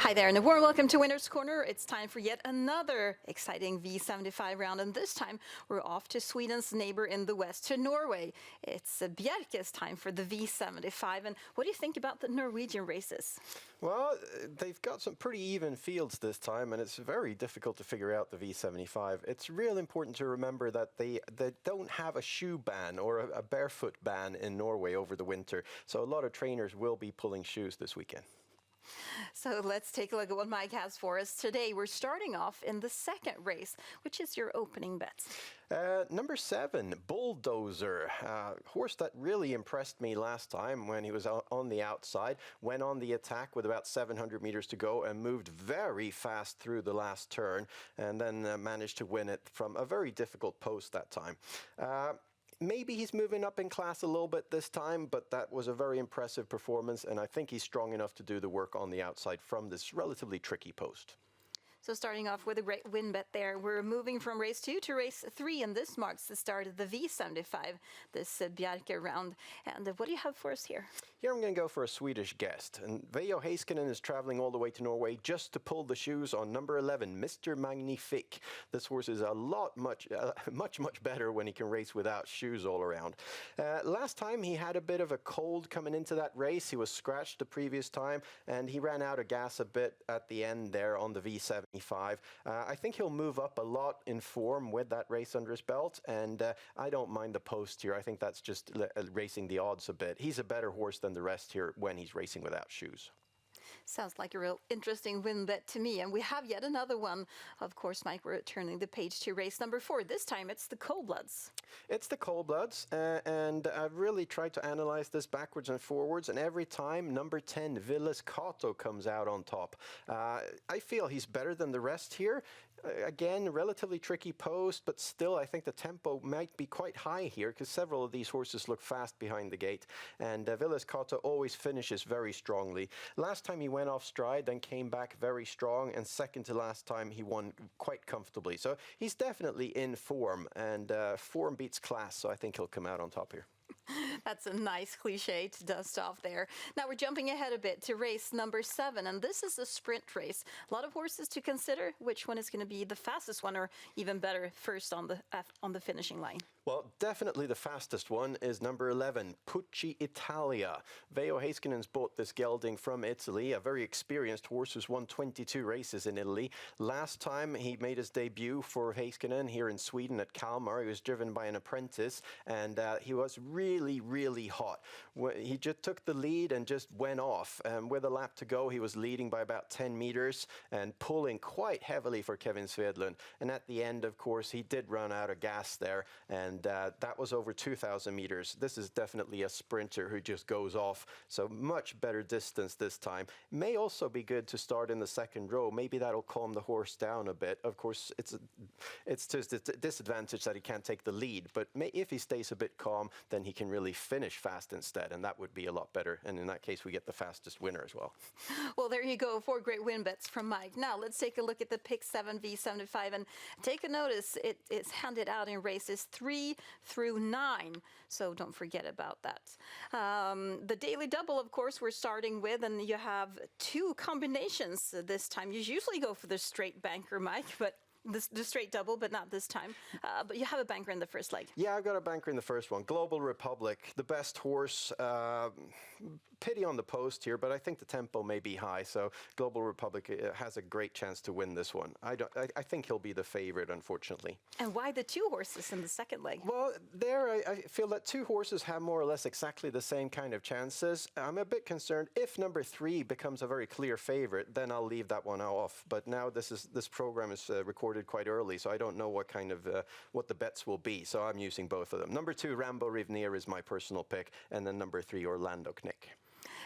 Hi there, and a warm welcome to Winner's Corner. It's time for yet another exciting V75 round, and this time we're off to Sweden's neighbor in the west, to Norway. It's Bjerke's time for the V75, and what do you think about the Norwegian races? Well, they've got some pretty even fields this time, and it's very difficult to figure out the V75. It's real important to remember that they don't have a shoe ban or a barefoot ban in Norway over the winter, so a lot of trainers will be pulling shoes this weekend. So let's take a look at what Mike has for us today. We're starting off in the second race, which is your opening bets. Number 7, Bulldozer, horse that really impressed me last time when he was on the outside, went on the attack with about 700 meters to go and moved very fast through the last turn, and then managed to win it from a very difficult post that time. Maybe he's moving up in class a little bit this time, but that was a very impressive performance, and I think he's strong enough to do the work on the outside from this relatively tricky post. So starting off with a great win bet there, we're moving from race 2 to race 3, and this marks the start of the V75, this Bjerke round. And what do you have for us here? Here I'm going to go for a Swedish guest, and Veijo Heiskanen is traveling all the way to Norway just to pull the shoes on number 11, Mr. Magnifique. This horse is much better when he can race without shoes all around. Last time he had a bit of a cold coming into that race. He was scratched the previous time, and he ran out of gas a bit at the end there on the V75. I think he'll move up a lot in form with that race under his belt, and I don't mind the post here. I think that's just racing the odds a bit. He's a better horse than the rest here when he's racing without shoes. Sounds like a real interesting win bet to me. And we have yet another one. Of course, Mike, we're turning the page to race number 4. This time it's the Cold-Bloods. It's the Cold-Bloods, and I've really tried to analyze this backwards and forwards, and every time number 10, Villes Cato, comes out on top. I feel he's better than the rest here. Again, relatively tricky post, but still I think the tempo might be quite high here because several of these horses look fast behind the gate, and Villes Cato always finishes very strongly. Last time he went off stride, then came back very strong, and second to last time he won quite comfortably. So he's definitely in form, and form beats class, so I think he'll come out on top here. That's a nice cliche to dust off there. Now we're jumping ahead a bit to race number 7, and this is a sprint race. A lot of horses to consider. Which one is going to be the fastest one, or even better, first on the finishing line? Well, definitely the fastest one is number 11, Pucci Italia. Veijo Heiskanen's bought this gelding from Italy, a very experienced horse who's won 22 races in Italy. Last time he made his debut for Heiskanen here in Sweden at Kalmar. He was driven by an apprentice, and he was really hot. He just took the lead and just went off. With a lap to go, he was leading by about 10 meters and pulling quite heavily for Kevin Svedlund. And at the end, of course, he did run out of gas there, and that was over 2,000 meters. This is definitely a sprinter who just goes off, so much better distance this time. May also be good to start in the second row. Maybe that'll calm the horse down a bit. Of course, it's just a disadvantage that he can't take the lead, but if he stays a bit calm, then he can really finish fast instead, and that would be a lot better. And in that case, we get the fastest winner as well. Well, there you go, 4 great win bets from Mike. Now let's take a look at the Pick 7 V75, and take a notice, it is handed out in races 3 through 9, so don't forget about that. The daily double, of course, we're starting with, and you have 2 combinations this time. You usually go for the straight banker, Mike, but the straight double, but not this time. But you have a banker in the first leg. Yeah, I've got a banker in the first one. Global Republic, the best horse. Pity on the post here, but I think the tempo may be high, so Global Republic has a great chance to win this one. I think he'll be the favorite, unfortunately. And why the 2 horses in the second leg? Well, there I feel that 2 horses have more or less exactly the same kind of chances. I'm a bit concerned if number 3 becomes a very clear favorite, then I'll leave that one off. But now this program is recorded quite early, so I don't know what the bets will be. So I'm using both of them. Number 2, Rambo Rivnier is my personal pick, and then number 3, Orlando Knick.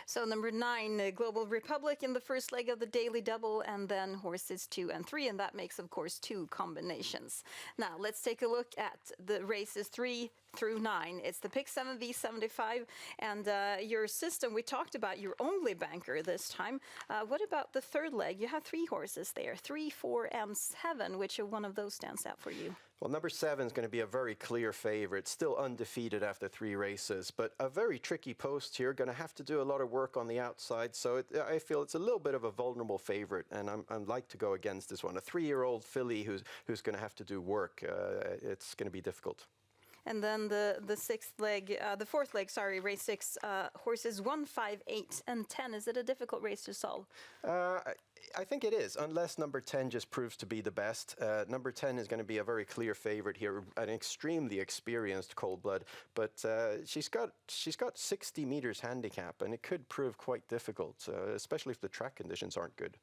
So number 9, Global Republic in the first leg of the daily double, and then horses 2 and 3, and that makes, of course, 2 combinations. Now let's take a look at the races 3 through 9. It's the pick 7 V75, and your system, we talked about your only banker this time. What about the third leg? You have 3 horses there, 3, 4, and 7. Which one of those stands out for you? Well, number 7 is going to be a very clear favorite, still undefeated after 3 races, but a very tricky post here, going to have to do a lot of work on the outside, so I feel it's a little bit of a vulnerable favorite, and I'd like to go against this one. A 3-year-old filly who's going to have to do work. It's going to be difficult. And then the fourth leg, sorry, race 6, horses 1, 5, 8, and 10. Is it a difficult race to solve? I think it is, unless number 10 just proves to be the best. Number 10 is going to be a very clear favorite here, an extremely experienced Cold Blood, but she's got 60 meters handicap, and it could prove quite difficult, especially if the track conditions aren't good.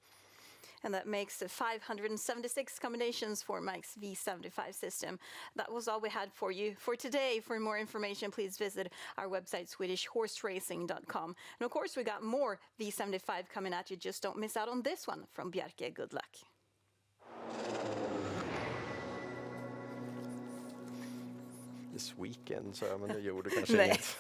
And that makes 576 combinations for Mike's V75 system. That was all we had for you for today. For more information, please visit our website, SwedishHorseRacing.com. And of course, we got more V75 coming at you. Just don't miss out on this one from Bjerke. Good luck. This weekend, så jag gjorde kanske inget.